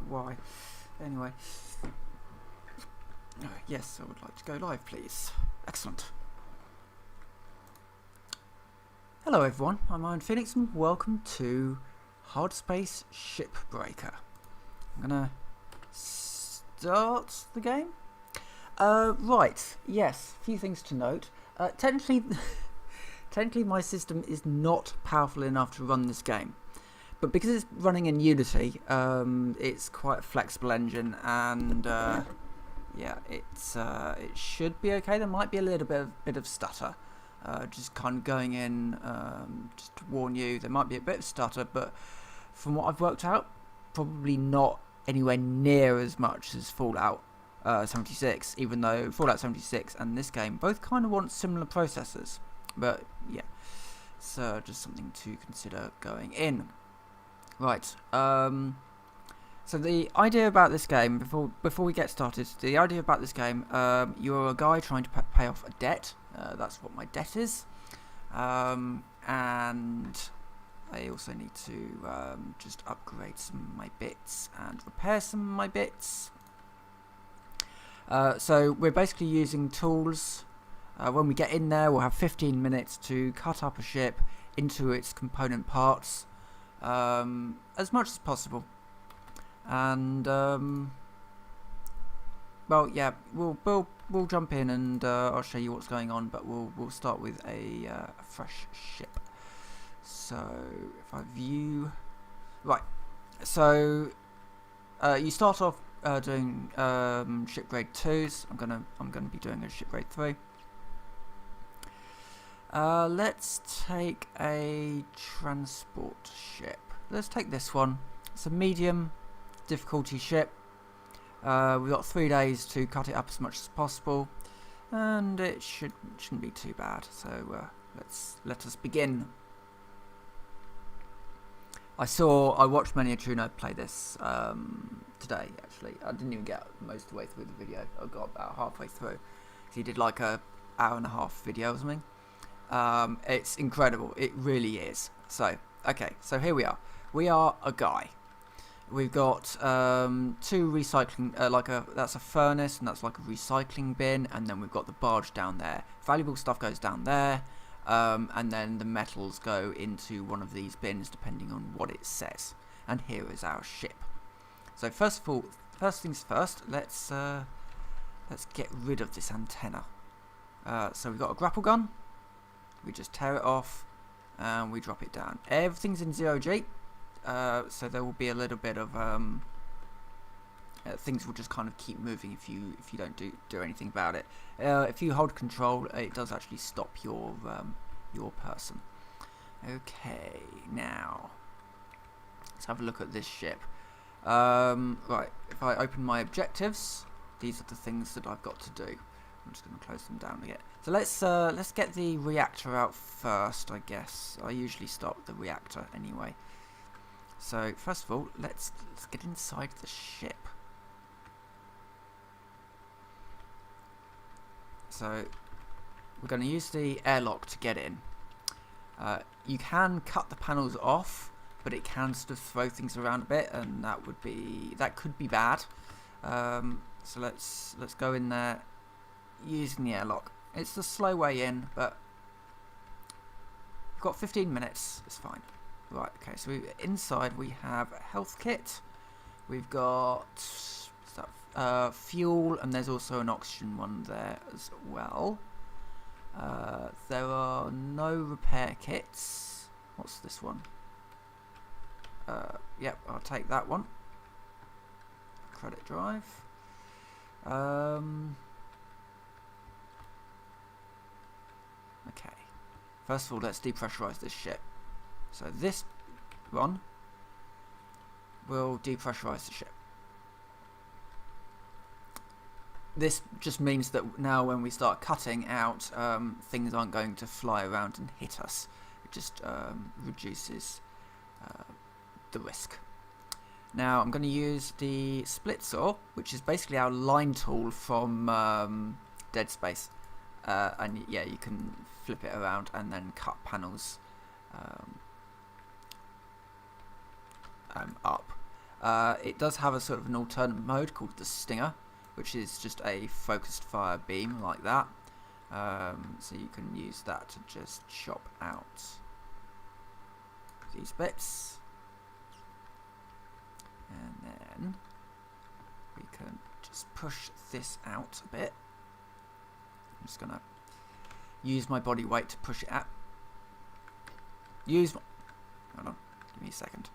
why. Anyway. Yes, I would like to go live, please. Excellent. Hello everyone, I'm Iron Phoenix and welcome to Hardspace Shipbreaker. I'm gonna start the game. Right, yes, a few things to note. Technically my system is not powerful enough to run this game. But because it's running in Unity, it's quite a flexible engine, and yeah, it should be okay. There might be a little bit of stutter. Just kind of going in, just to warn you, there might be a bit of stutter, but from what I've worked out, probably not anywhere near as much as Fallout 76, even though Fallout 76 and this game both kind of want similar processors. But yeah, so just something to consider going in. Right, so the idea about this game, before we get started, the idea about this game, you're a guy trying to pay off a debt. That's what my debt is, and I also need to just upgrade some of my bits and repair some of my bits. So we're basically using tools. When we get in there, we'll have 15 minutes to cut up a ship into its component parts, as much as possible. And well, yeah, we'll jump in and I'll show you what's going on, but we'll start with a fresh ship. So if I view, right, so you start off doing ship grade 2s. I'm gonna be doing a ship grade 3. Let's take a transport ship. Let's take this one. It's a medium difficulty ship. We've got 3 days to cut it up as much as possible, and it shouldn't be too bad. So let us begin. I watched Many a True Nerd play this today. Actually, I didn't even get most of the way through the video. I got about halfway through. So he did like a hour and a half video or something. It's incredible. It really is. So okay, so here we are. We are a guy. We've got 2 recycling, that's a furnace, and that's like a recycling bin, and then we've got the barge down there. Valuable stuff goes down there, and then the metals go into one of these bins depending on what it says. And here is our ship. So first things first, let's get rid of this antenna. So we've got a grapple gun. We just tear it off and we drop it down. Everything's in 0G. So there will be a little bit of things will just kind of keep moving if you don't do anything about it. If you hold control, it does actually stop your person. Okay, now let's have a look at this ship. Right, if I open my objectives, these are the things that I've got to do. I'm just going to close them down again. So let's get the reactor out first, I guess. I usually start with the reactor anyway. So first of all, let's get inside the ship. So we're going to use the airlock to get in. You can cut the panels off, but it can sort of throw things around a bit, and that could be bad. So let's go in there using the airlock. It's the slow way in, but we've got 15 minutes. It's fine. Right, okay, so inside we have a health kit, we've got stuff, fuel, and there's also an oxygen one there as well. There are no repair kits. What's this one? Yep, I'll take that one. Credit drive. Okay, first of all, let's depressurize this ship. So this one will depressurize the ship. This just means that now when we start cutting out, things aren't going to fly around and hit us. It just reduces the risk. Now I'm going to use the split saw, which is basically our line tool from Dead Space. And yeah, you can flip it around and then cut panels up. It does have a sort of an alternate mode called the Stinger, which is just a focused fire beam like that. So you can use that to just chop out these bits, and then we can just push this out a bit. I'm just gonna use my body weight to push it out. Hold on, give me a second.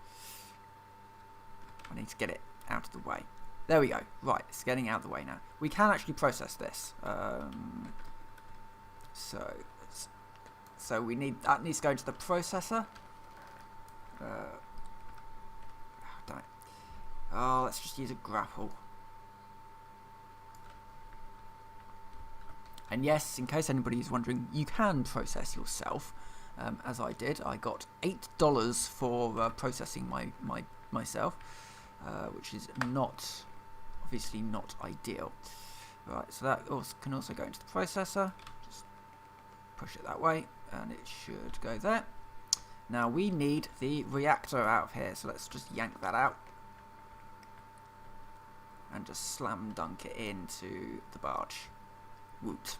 I need to get it out of the way. There we go. Right, it's getting out of the way now. We can actually process this. So we need that needs to go into the processor. Damn it. Oh, let's just use a grapple. And yes, in case anybody is wondering, you can process yourself, as I did. I got $8 for processing myself, which is obviously not ideal. Right, so that can also go into the processor. Just push it that way, and it should go there. Now we need the reactor out of here, so let's just yank that out and just slam dunk it into the barge. Woot.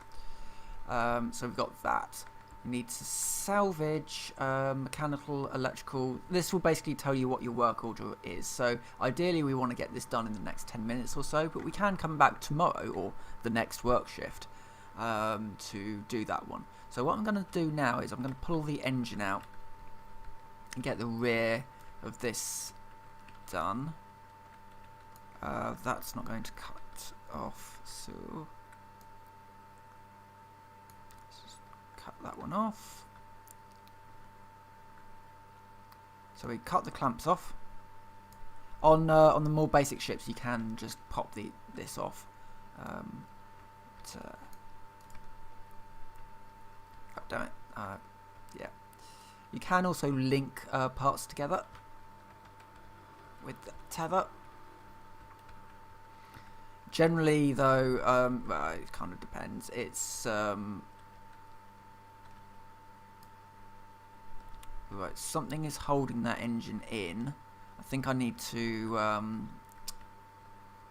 So we've got that. You need to salvage mechanical, electrical. This will basically tell you what your work order is. So ideally we want to get this done in the next 10 minutes or so, but we can come back tomorrow or the next work shift to do that one. So what I'm going to do now is I'm going to pull the engine out and get the rear of this done. That's not going to cut off, so let's just cut that one off. So we cut the clamps off. On the more basic ships, you can just pop this off. Oh, damn it. Yeah. You can also link parts together with the tether. Generally, though, well, it kind of depends. It's right. Something is holding that engine in. I think I need to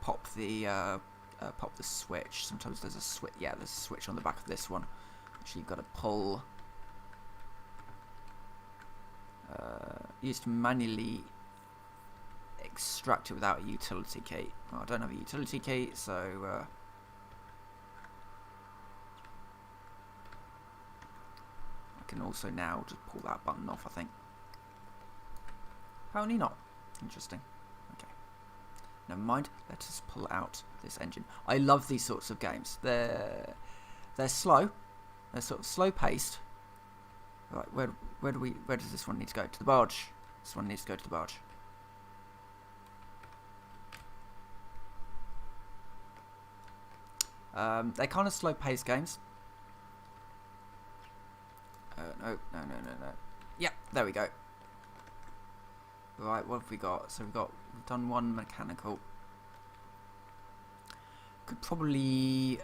pop the switch. Sometimes there's a switch. Yeah, there's a switch on the back of this one. Actually, you've got to pull. Used to manually extract it without a utility key. Well, I don't have a utility key, so I can also now just pull that button off, I think. Apparently not. Interesting. Okay. Never mind. Let us pull out this engine. I love these sorts of games. They're slow. They're sort of slow paced. Right, where does this one need to go? To the barge. This one needs to go to the barge. They're kind of slow paced games. No. Yep, there we go. Right, what have we got? So we've done one mechanical. Could probably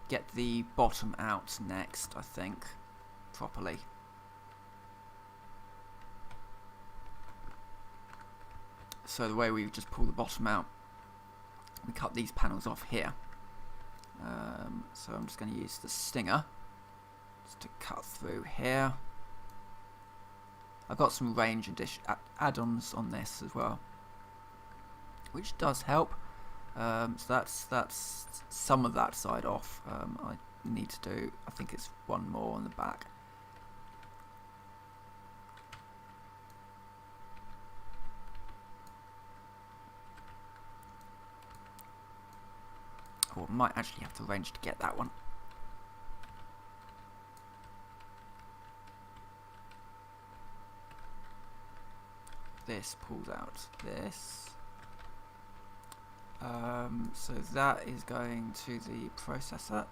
get the bottom out next, I think, properly. So the way we just pull the bottom out, we cut these panels off here. So I'm just going to use the Stinger just to cut through here. I've got some range add-ons on this as well, which does help. So that's some of that side off. I need to do, I think it's one more on the back. Or I might actually have to arrange to get that one. This pulls out this. So that is going to the processor.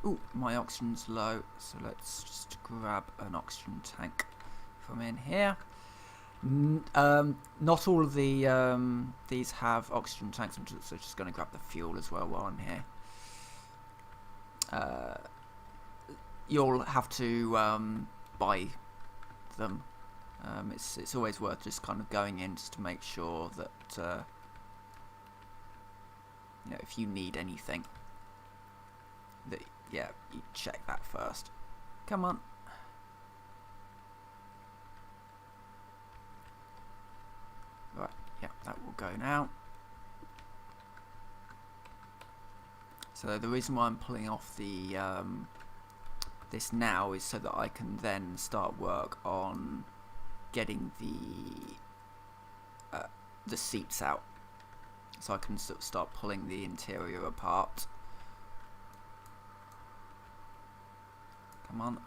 Ooh, my oxygen's low, so let's just grab an oxygen tank from in here. Not all of the these have oxygen tanks. I'm just going to grab the fuel as well while I'm here. You'll have to buy them. It's always worth just kind of going in just to make sure that if you need anything, that you check that first. Come on. Right, that will go now. So the reason why I'm pulling off the this now is so that I can then start work on getting the seats out, so I can sort of start pulling the interior apart. Come on,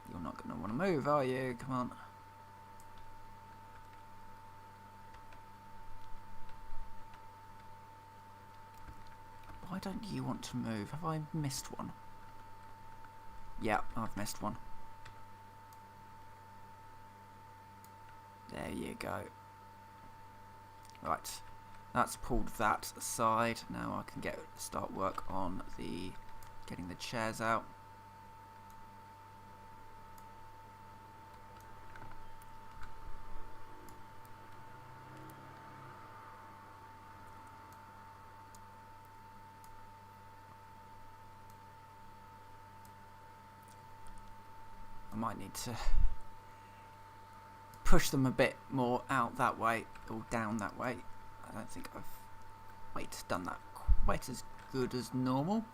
you're not going to want to move, are you? Come on. Why don't you want to move? Have I missed one? Yeah, I've missed one. There you go. Right, that's pulled that aside. Now I can start work on getting the chairs out. I might need to push them a bit more out that way or down that way. I don't think I've done that quite as good as normal.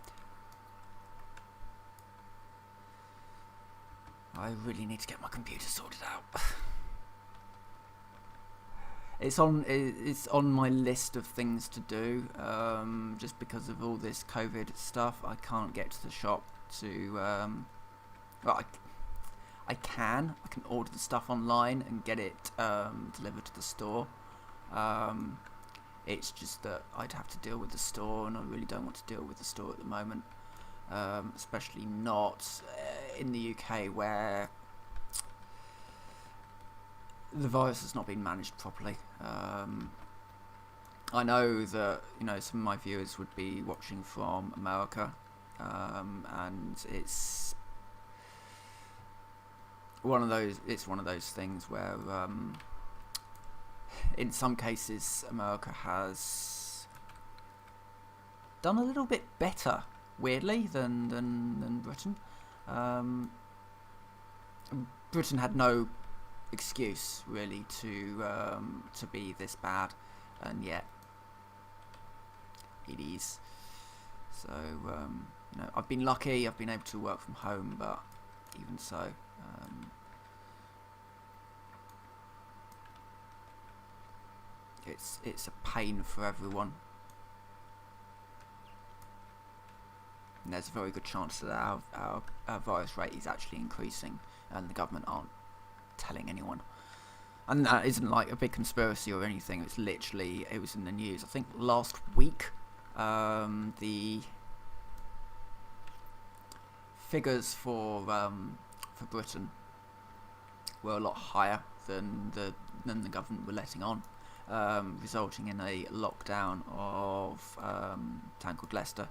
I really need to get my computer sorted out. It's on my list of things to do. Just because of all this COVID stuff, I can't get to the shop to. Well, I can order the stuff online and get it delivered to the store. It's just that I'd have to deal with the store, and I really don't want to deal with the store at the moment, especially not in the UK where the virus has not been managed properly. I know that some of my viewers would be watching from America, and it's one of those things where in some cases America has done a little bit better, weirdly, than Britain. Britain had no excuse really to be this bad, and yet it is. So I've been lucky, I've been able to work from home, but even so, it's a pain for everyone, and there's a very good chance that our virus rate is actually increasing, and the government aren't telling anyone. And that isn't like a big conspiracy or anything. It's literally, it was in the news. I think last week, the figures for Britain were a lot higher than the government were letting on, resulting in a lockdown of a town called Leicester.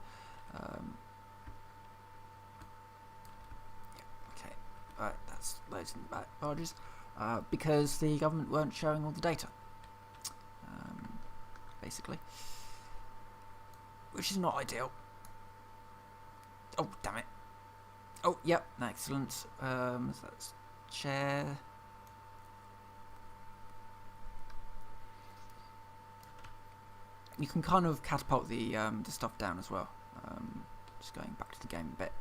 Okay, right, that's loads in the back barges. Because the government weren't showing all the data, basically, which is not ideal. Oh, damn it. Oh, yep, excellent. So that's chair. You can kind of catapult the stuff down as well. Just going back to the game a bit.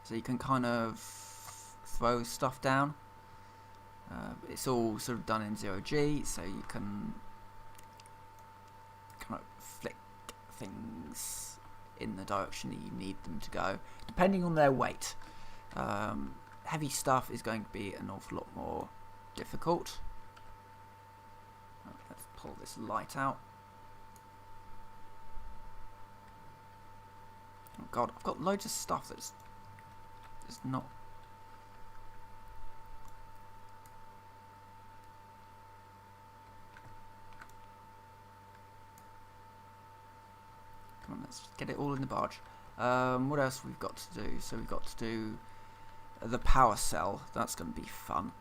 So you can kind of throw stuff down. It's all sort of done in 0G, so you can kind of flick things in the direction that you need them to go, depending on their weight. Heavy stuff is going to be an awful lot more difficult. Let's pull this light out. Oh god, I've got loads of stuff that's not. Come on, let's get it all in the barge. What else we've got to do? So we've got to do the power cell. That's going to be fun.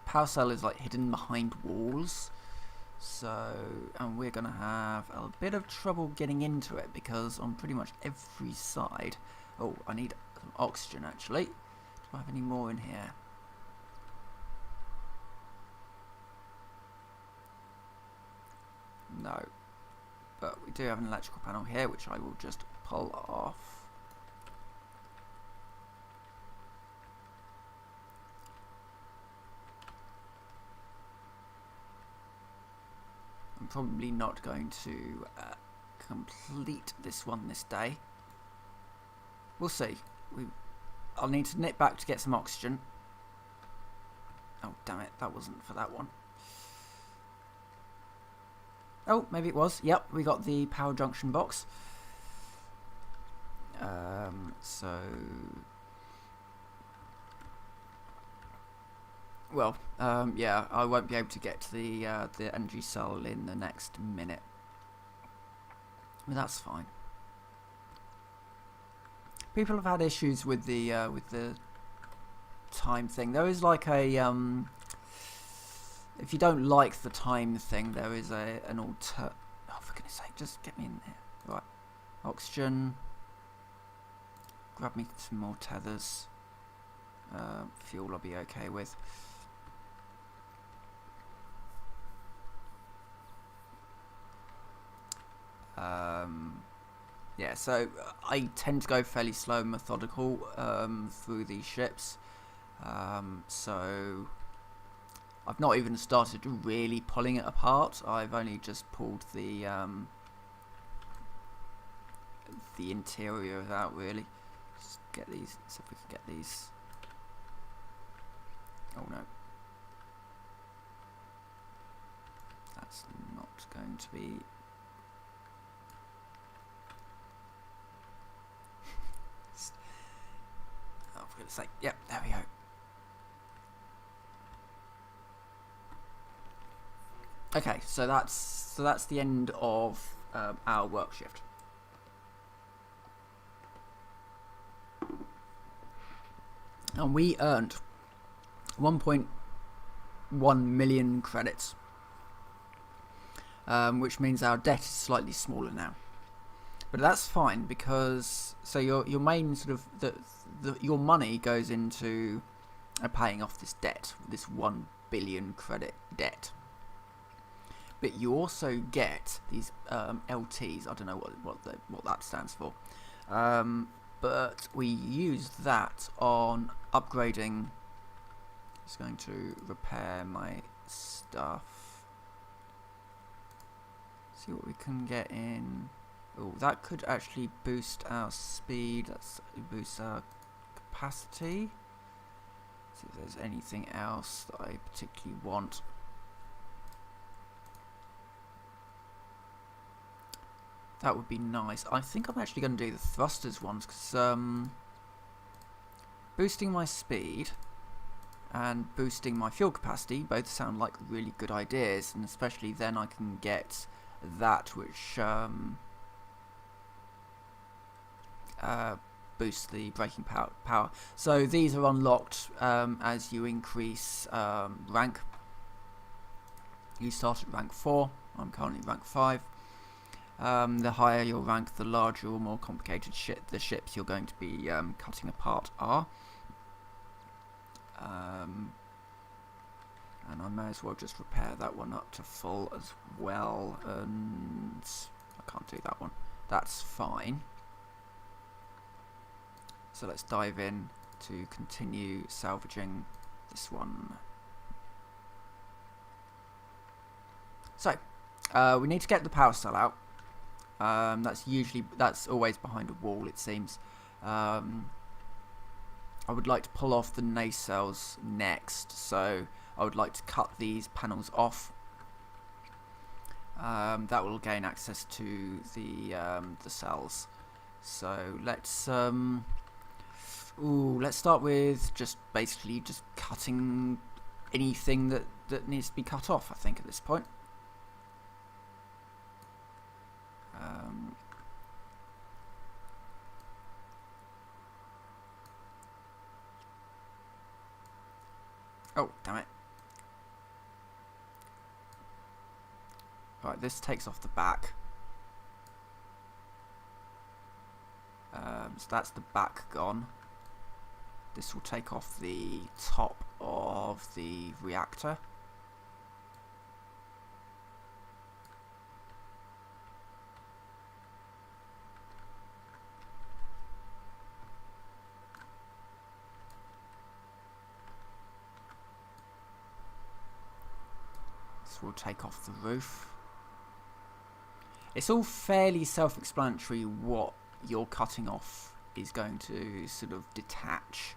Power cell is like hidden behind walls. So, and we're going to have a bit of trouble getting into it because on pretty much every side... Oh, I need some oxygen actually. Do I have any more in here? No. But we do have an electrical panel here, which I will just pull off. I'm probably not going to complete this one this day. We'll see. I'll need to nip back to get some oxygen. Oh, damn it. That wasn't for that one. Oh, maybe it was. Yep, we got the power junction box. Well, yeah, I won't be able to get to the energy cell in the next minute. But that's fine. People have had issues with the time thing. There is like a if you don't like the time thing, there is an alter. Oh, for goodness sake, just get me in there. Right, oxygen. Grab me some more tethers. Fuel I'll be okay with. Yeah, so I tend to go fairly slow and methodical through these ships. So I've not even started really pulling it apart. I've only just pulled the interior out really. Just get these. See if we can get these. Oh no, that's not going to be. Oh, for goodness sake! Yep, there we go. Okay, so that's the end of our work shift. And we earned 1.1 million credits, which means our debt is slightly smaller now. But that's fine because so your main sort of your money goes into paying off this debt, this 1 billion credit debt. But you also get these LTs. I don't know what that stands for. But we use that on upgrading. Just going to repair my stuff. See what we can get in. Oh, that could actually boost our speed. That's boost our capacity. See if there's anything else that I particularly want. That would be nice. I think I'm actually going to do the thrusters ones because boosting my speed and boosting my fuel capacity both sound like really good ideas, and especially then I can get that which boosts the braking power. So these are unlocked as you increase rank. You start at rank 4. I'm currently rank 5. The higher your rank, the larger or more complicated the ships you're going to be cutting apart are. And I may as well just repair that one up to full as well. And I can't do that one. That's fine. So let's dive in to continue salvaging this one. So we need to get the power cell out. That's always behind a wall, it seems. I would like to pull off the nacelles next, so I would like to cut these panels off. That will gain access to the cells. So let's start with just basically just cutting anything that needs to be cut off, I think, at this point. Oh, damn it. Right, this takes off the back. So that's the back gone. This will take off the top of the reactor. This will take off the roof. It's all fairly self-explanatory what you're cutting off is going to sort of detach.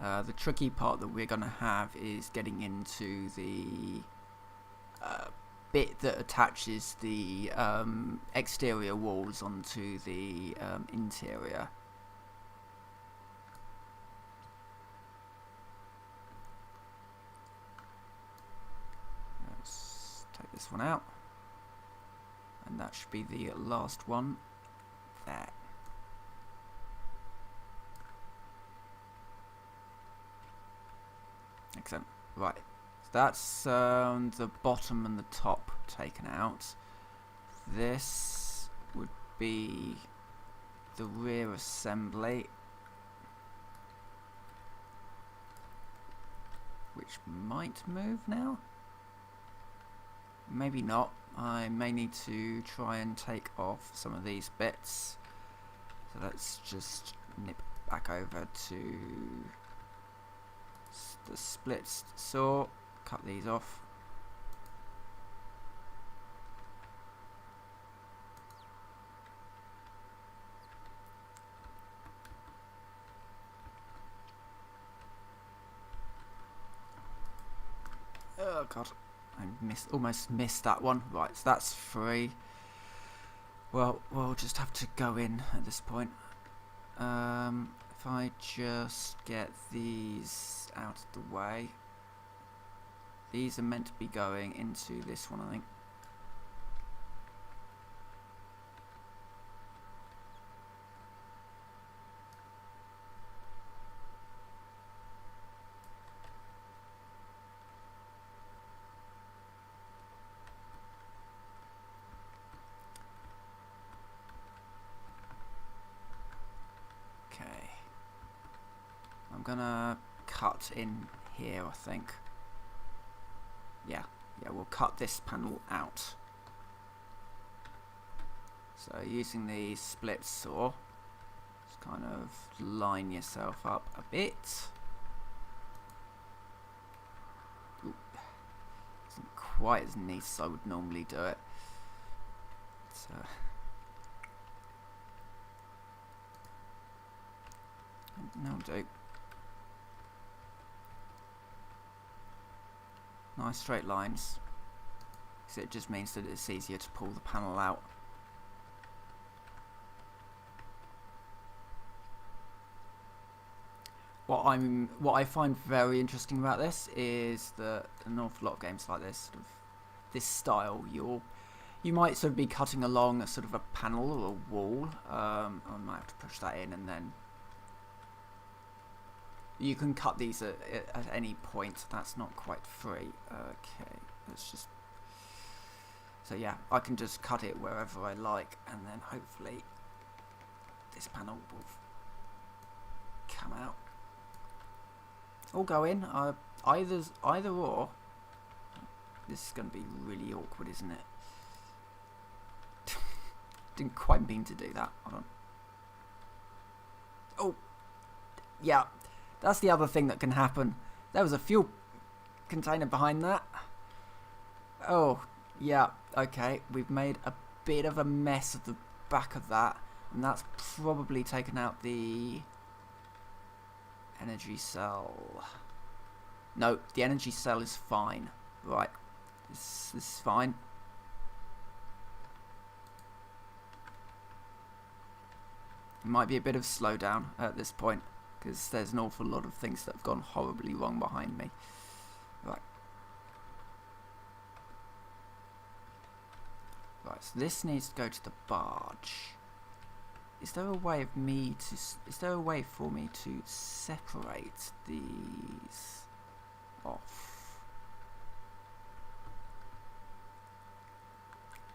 The tricky part that we're going to have is getting into the bit that attaches the exterior walls onto the interior. Let's take this one out. And that should be the last one there. Excellent. Right. So that's the bottom and the top taken out. This would be the rear assembly, which might move now. Maybe not. I may need to try and take off some of these bits. So let's just nip back over to the split saw, cut these off. Oh god, I almost missed that one. Right, so that's free. Well, we'll just have to go in at this point. If I just get these out of the way. These are meant to be going into this one, I think. I'm gonna cut in here, I think. Yeah, we'll cut this panel out. So using the split saw, just kind of line yourself up a bit. Ooh, isn't quite as neat as I would normally do it. So no do. Nice straight lines, because it just means that it's easier to pull the panel out. What I find very interesting about this is that an awful lot of games like this, sort of this style, you might sort of be cutting along a sort of a panel or a wall. I might have to push that in, and then you can cut these at any point. That's not quite free. Okay, let's just... So yeah, I can just cut it wherever I like, and then hopefully this panel will come out. All go in. Either or. This is going to be really awkward, isn't it? Didn't quite mean to do that. Hold on. Oh, yeah. That's the other thing that can happen. There was a fuel container behind that. Oh, yeah, okay. We've made a bit of a mess of the back of that. And that's probably taken out the energy cell. No, the energy cell is fine. Right, this is fine. It might be a bit of slowdown at this point, because there's an awful lot of things that have gone horribly wrong behind me. Right. Right, so this needs to go to the barge. is there a way of me to? Is there a way for me to separate these off?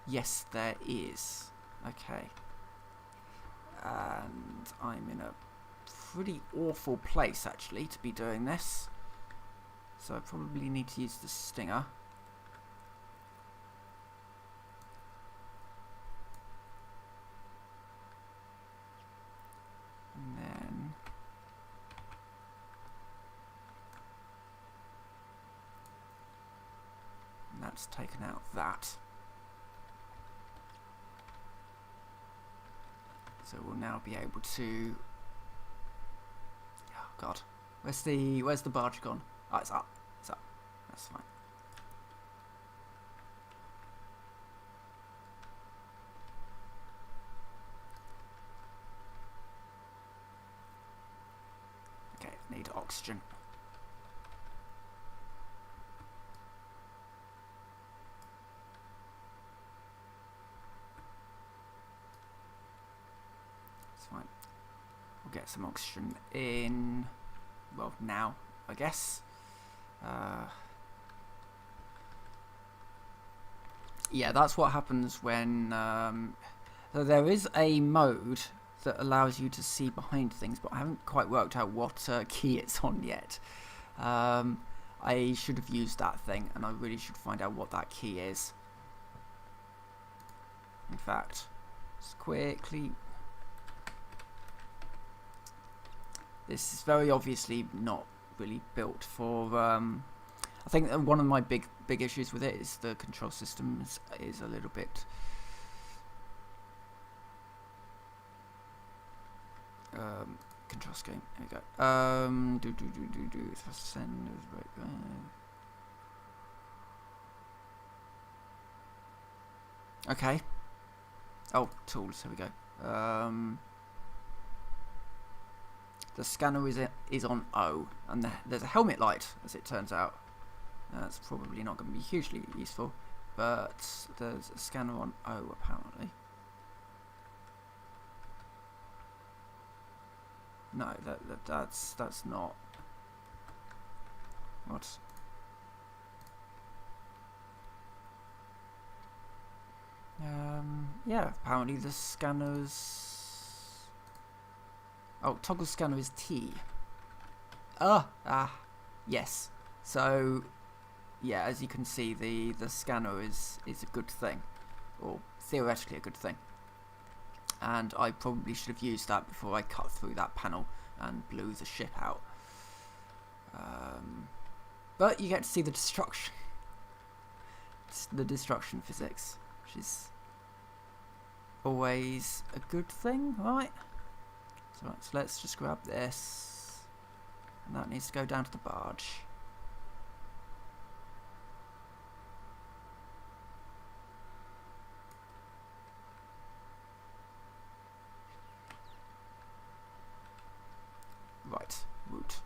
Yes, there is. Okay. And I'm in a pretty awful place actually to be doing this. So I probably need to use the stinger. And then that's taken out that. So we'll now be able to. Oh God, where's the barge gone? Oh, it's up. It's up. That's fine. Okay, need oxygen. Fine. We'll get some oxygen in, well, now, I guess. Yeah, that's what happens when... so there is a mode that allows you to see behind things, but I haven't quite worked out what key it's on yet. I should have used that thing, and I really should find out what that key is. In fact, just quickly... This is very obviously not really built for... I think one of my big issues with it is the control system is a little bit... control scheme, there we go. Okay. Oh, tools, here we go. The scanner is on O, and there's a helmet light, as it turns out. That's probably not going to be hugely useful, but there's a scanner on O, apparently. No, that's not. What? Yeah, apparently the scanner's... Oh, toggle scanner is T. Yes. So, yeah, as you can see, the scanner is a good thing, or theoretically a good thing. And I probably should have used that before I cut through that panel and blew the ship out. But you get to see the destruction. The destruction physics, which is always a good thing, right? So let's just grab this, and that needs to go down to the barge. Right, root.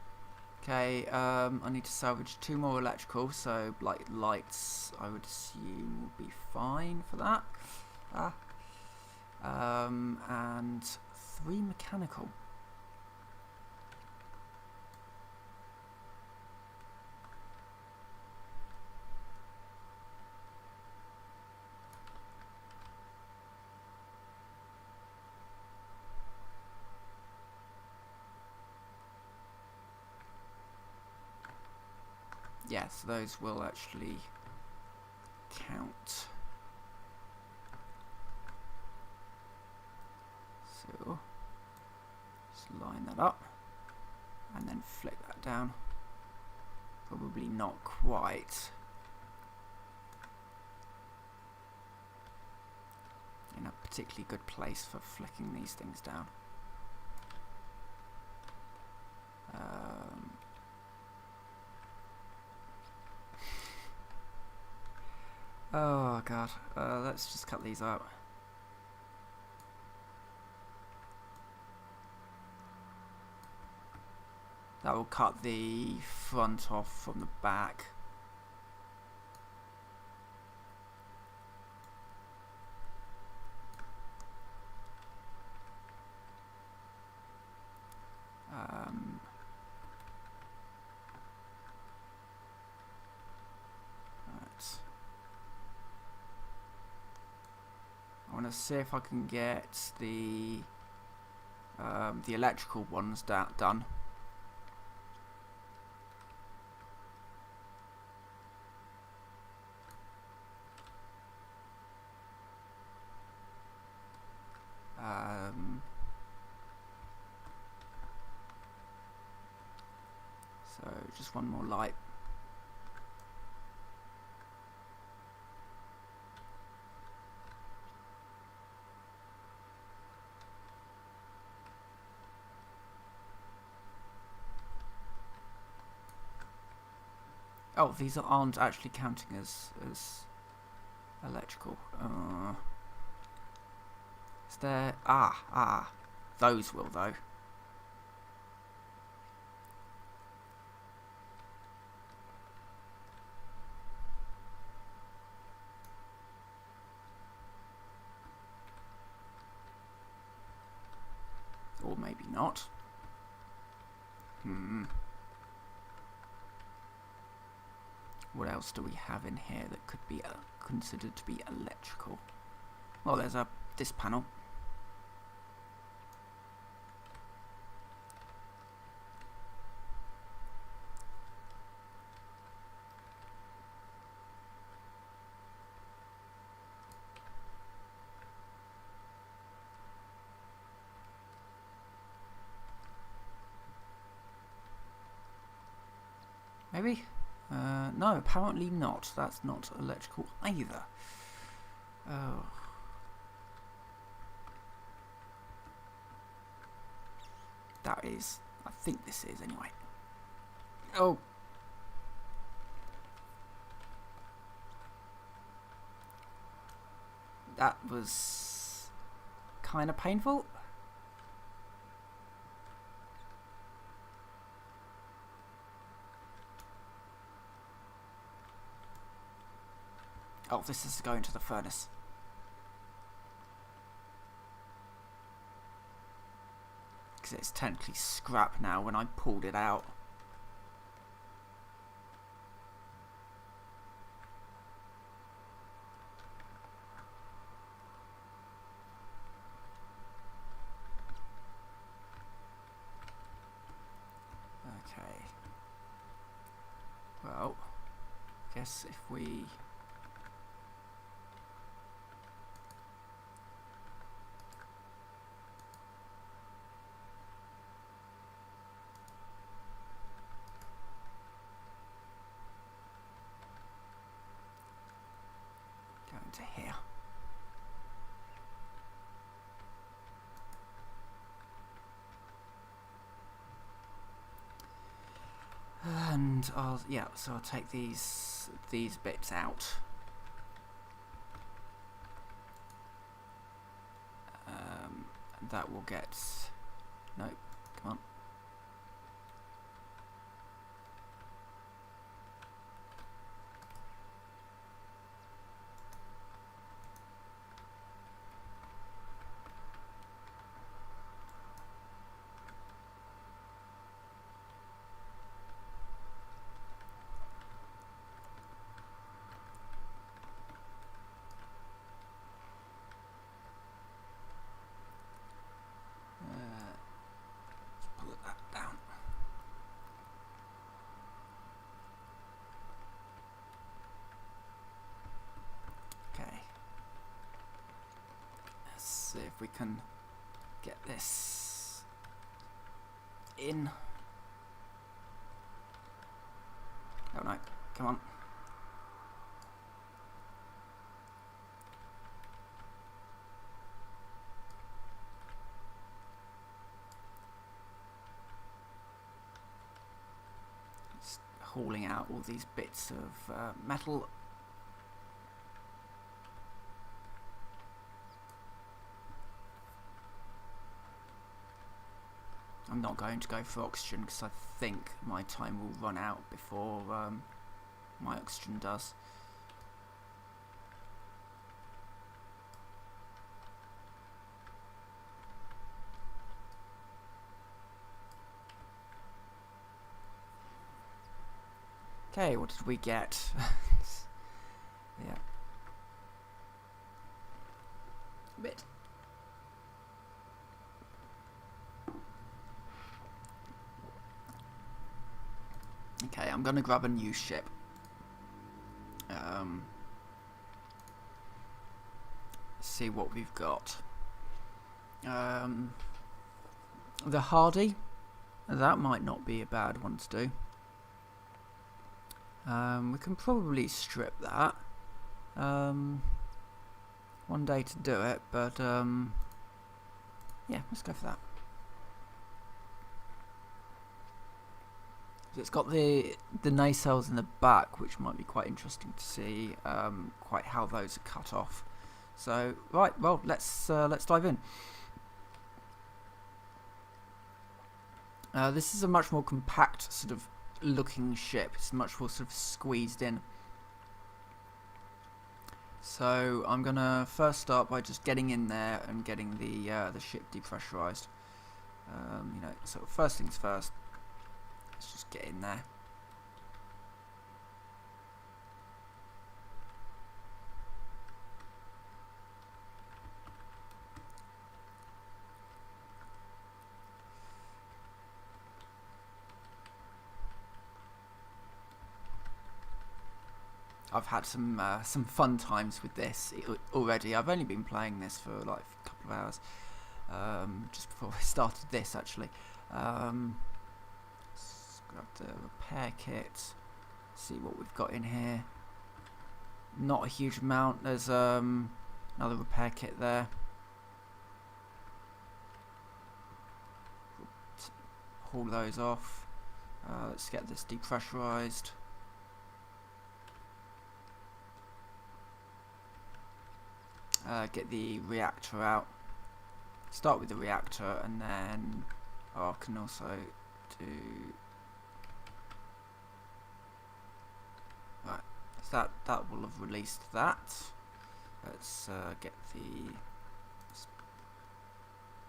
Okay, I need to salvage 2 more electrical, so like lights I would assume will be fine for that. And 3 mechanical. Yes, those will actually count. So, just line that up and then flick that down. Probably not quite in a particularly good place for flicking these things down. Oh god, let's just cut these out. That will cut the front off from the back. see if I can get the electrical ones done. So just one more light. Oh, these aren't actually counting as electrical. Is there... those will, though. Or maybe not. What else do we have in here that could be considered to be electrical? Well, there's this panel. Maybe? No, apparently not. That's not electrical either. Oh. That is... I think this is, anyway. Oh. That was... kind of painful. Oh, this is going to the furnace. Because it's technically scrap now when I pulled it out. Okay. Well, I guess if we... to here. And I'll take these bits out. That will get... No, come on. See if we can get this in. Oh no, come on. Just hauling out all these bits of metal. I'm not going to go for oxygen because I think my time will run out before my oxygen does. Okay, what did we get? Yeah. bit. Okay, I'm going to grab a new ship. See what we've got. The Hardy. That might not be a bad one to do. We can probably strip that. One day to do it, but yeah, let's go for that. It's got the nacelles in the back, which might be quite interesting to see quite how those are cut off. So right, well, let's dive in. This is a much more compact sort of looking ship. It's much more sort of squeezed in. So I'm gonna first start by just getting in there and getting the ship depressurized. You know, so first things first. Let's just get in there. I've had some fun times with this already. I've only been playing this for like a couple of hours, just before I started this actually. Let's grab the repair kit, see what we've got in here. Not a huge amount. There's another repair kit there. Haul those off. Let's get this depressurized. Get the reactor out. Start with the reactor, and then I can also do right. So that will have released that. Let's get the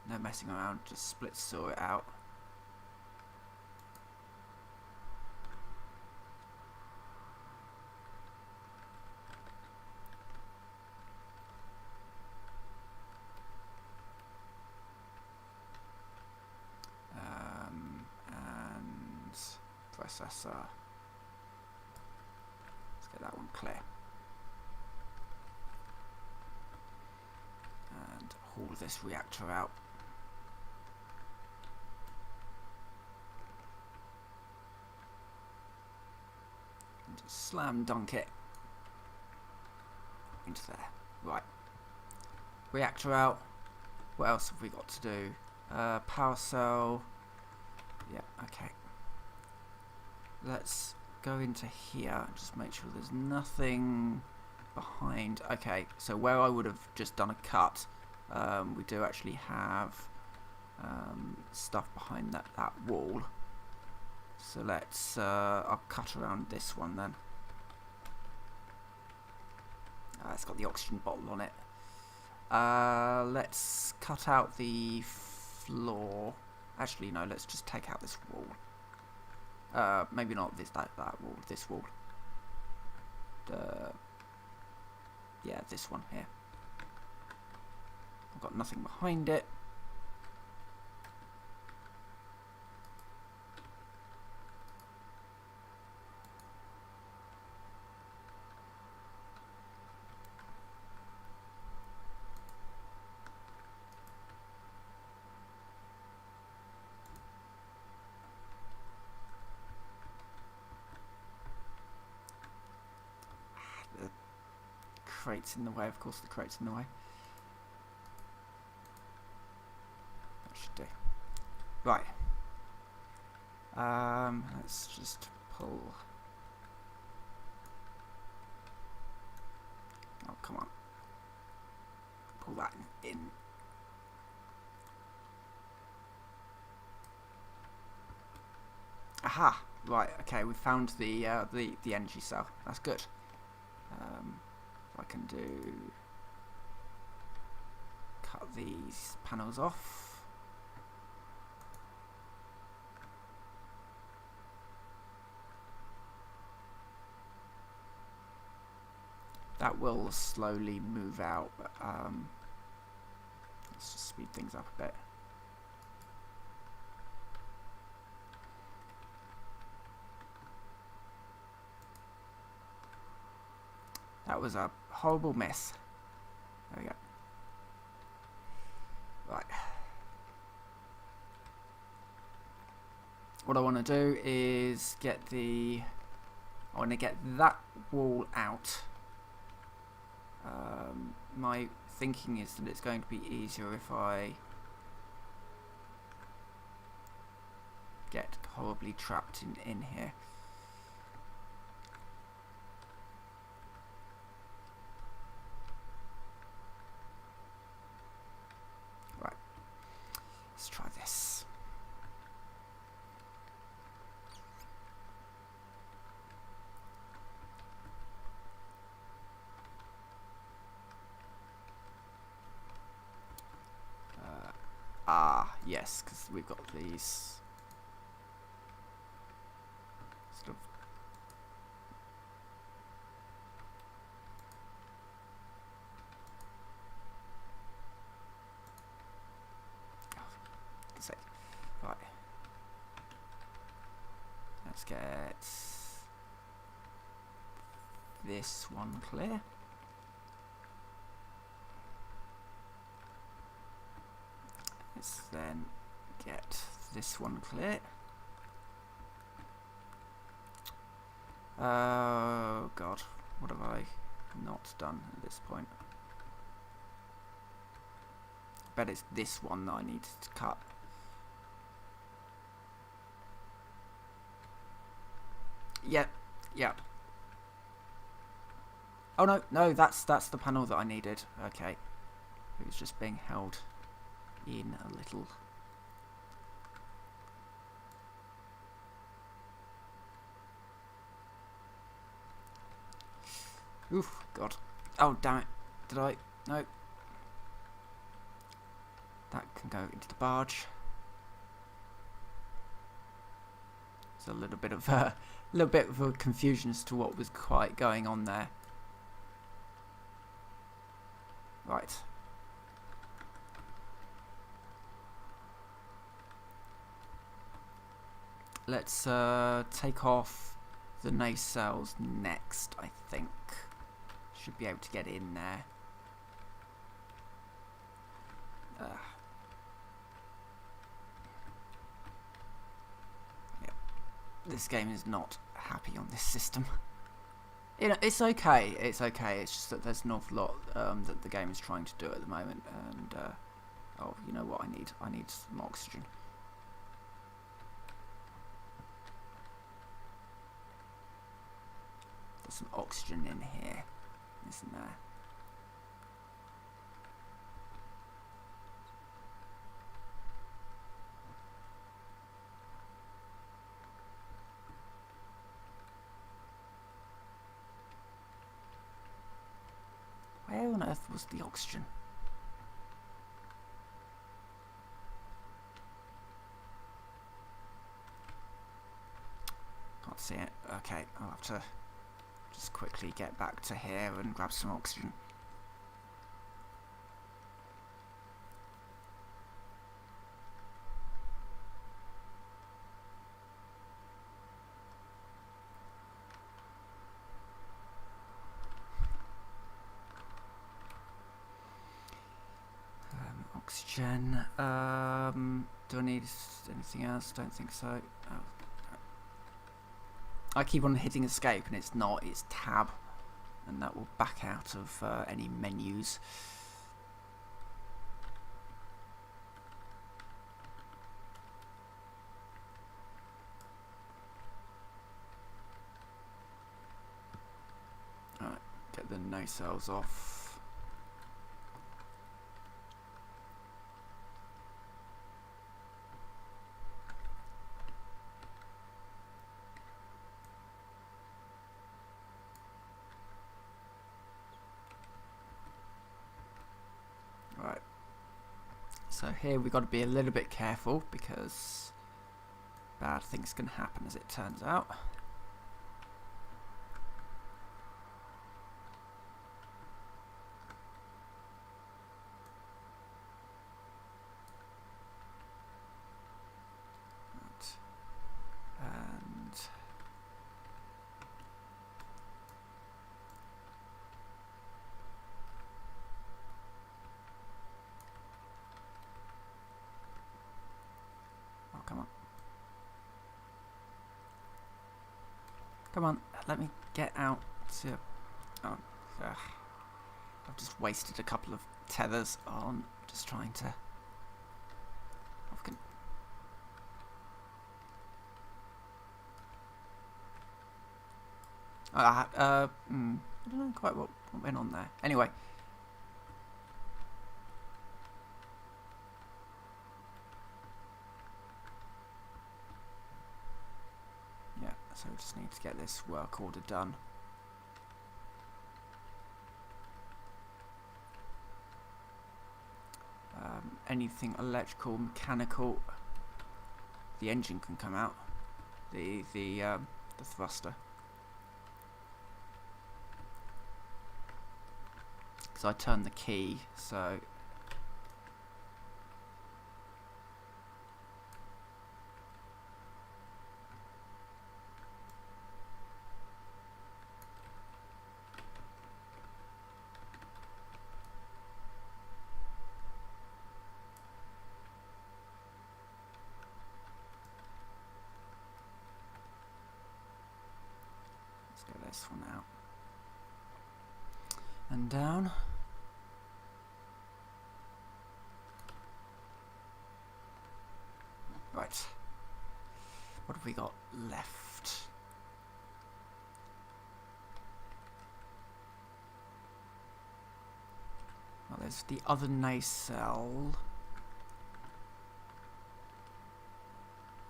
no messing around. Just split saw it out. Processor. Let's get that one clear. And haul this reactor out. And just slam dunk it into there. Right. Reactor out. What else have we got to do? Power cell. Yeah, okay. Let's go into here and just make sure there's nothing behind. Okay, so where I would have just done a cut, we do actually have stuff behind that wall. So let's, I'll cut around this one then. It's got the oxygen bottle on it. Let's cut out the floor. Actually, no, let's just take out this wall. Maybe not that wall, this wall. Yeah, this one here. I've got nothing behind it. Crates in the way, of course the crate's in the way. That should do. Right. Let's just pull. Oh, come on. Pull that in. Aha! Right, okay, we found the energy cell. That's good. I can do cut these panels off. That will slowly move out. Let's just speed things up a bit. That was a horrible miss. There we go. Right. What I want to do is I want to get that wall out. My thinking is that it's going to be easier if I get horribly trapped in here. Right. Let's try this. Yes, because we've got these sort of right. Let's get this one clear. Let's then get this one clear. Oh god, what have I not done at this point? I bet it's this one that I need to cut. Yep, yep. Oh no, that's the panel that I needed. Okay, it was just being held in a little. Oof, god. Oh damn it. Did I? No. That can go into the barge. It's a little bit of a confusion as to what was quite going on there. Right. Let's take off the nacelles next, I think. Should be able to get in there. Yeah. This game is not happy on this system. You know, it's okay. It's okay. It's just that there's an awful lot that the game is trying to do at the moment, and oh, you know what? I need some oxygen. There's some oxygen in here, isn't there? Where on earth was the oxygen? Can't see it. Okay, I'll have to just quickly get back to here and grab some oxygen. Oxygen. Do I need anything else? Don't think so. Oh. I keep on hitting escape and it's not, it's tab, and that will back out of any menus. Alright, get the nacelles off. So here we've got to be a little bit careful because bad things can happen, as it turns out. Come on, let me get out to... Oh, I've just wasted a couple of tethers on just trying to... I don't know quite what went on there. Anyway. Yeah, so we just need to get this work order done. Anything electrical, mechanical, the engine can come out. The thruster. So I turned the key, so let's get this one out and down. Right, what have we got left? Well, there's the other nacelle,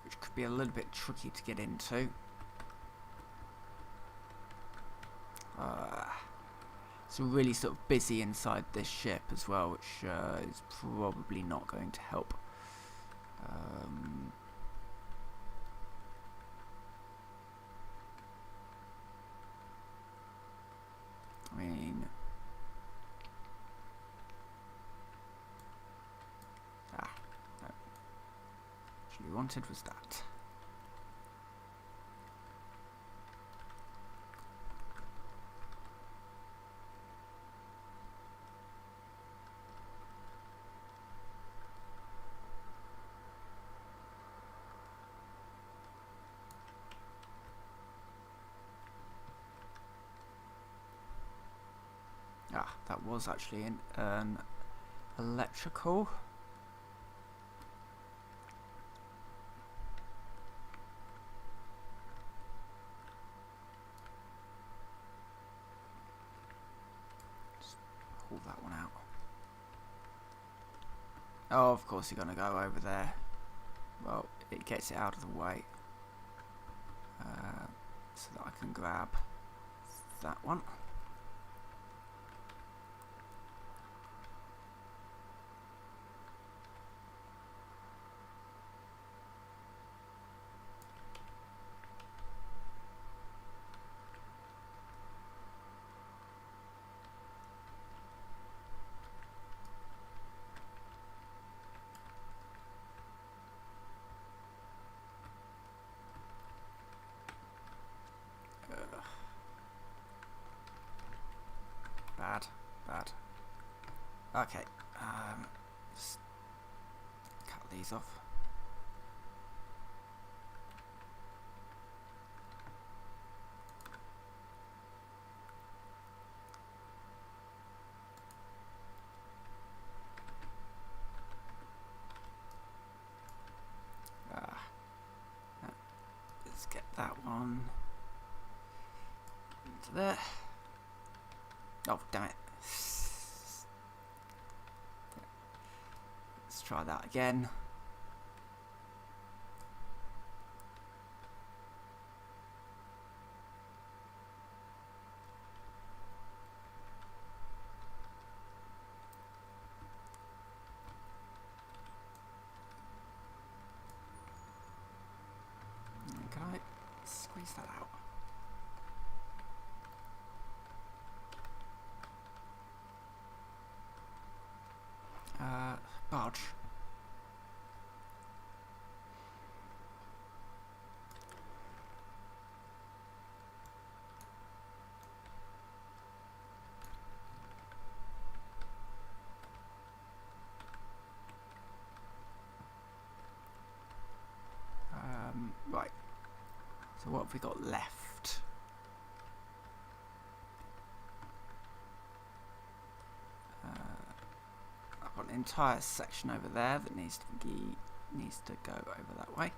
which could be a little bit tricky to get into. It's really sort of busy inside this ship as well, which is probably not going to help. I mean, no. What we wanted was that. That was actually an electrical. Just pull that one out. Oh, of course you're going to go over there. Well, it gets it out of the way. So that I can grab that one. Bad. Okay, just cut these off. Let's get that one into there. Oh, damn it. Let's try that again. Can I squeeze that out? Barge. Right. So what have we got left? entire section over there that needs to go over that way.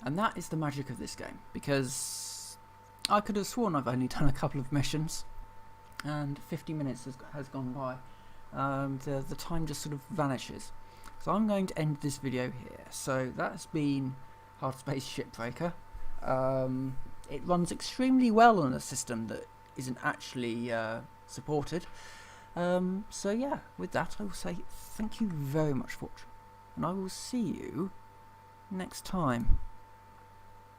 And that is the magic of this game, because I could have sworn I've only done a couple of missions and 50 minutes has gone by. The time just sort of vanishes. So I'm going to end this video here. So that's been Hardspace Shipbreaker. It runs extremely well on a system that isn't actually supported. So yeah, with that I will say thank you very much for watching, and I will see you next time.